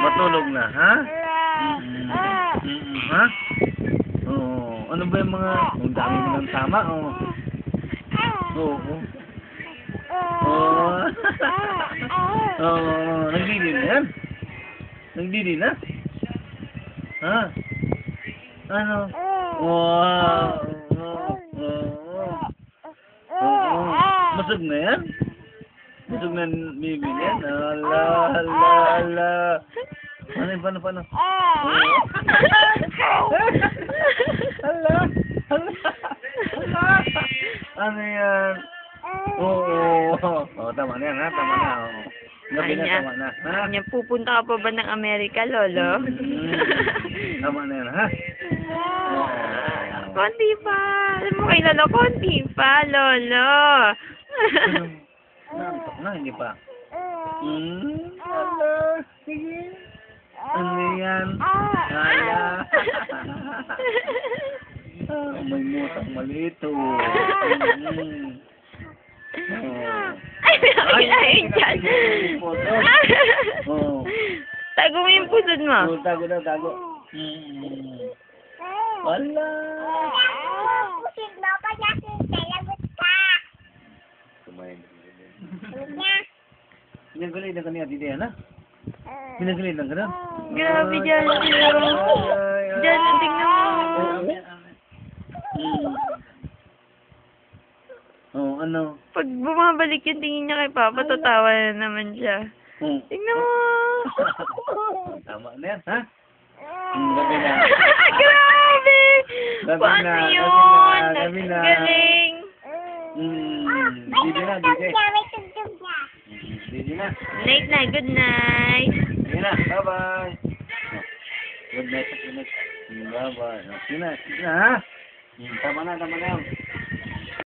Matulog na, ha? Ha? Oo. Ano ba yung mga... Ang dami mo ng tama, oh. Oo. Oo. Oo. Nagdidi na yan? Nagdidi na? Ha? Ano? Wow. Oo. Busog na yan? Busog na baby yan? Ala, ala, ala. Ano yun? Paano? Ala, ala, ala. Ano yan? Oo. Oh, tama na yan, ha? Tama na, oh. Gabi na, tama na. Ha? Anya, pupunta ka pa ba ng Amerika, Lolo? Tama na yan, ha? Konti pa. Alam mo kay Lolo, konti pa, Lolo. Nantok na, hindi pa. Ala, sige. Ano yan? Ala. May mutak malito. Ay, nakakilahin dyan. Tago mo yung pusod mo. Tago na, tago. Wala. Pusid mo pa niya, salagot ka. Kumain. Niya. Pinagalit na kanina, Didi, ha? Pinagalit na kanina? Grabe dyan. Dyan, tingnan mo. Oh, ano? Pag bumabalik yung tingin niya kay Papa, tatawa na naman siya. Tingnan mo. Tama na yan, ha? Gabi na. Grabe! Gabi Paano na, yun? gabi na. Galing. Didi na, Didi. May tugtog niya. Didi na. Night na, good night. Didi na, bye-bye. Good night, good night. Bye-bye. Sige na, ha? Tama na, tama na.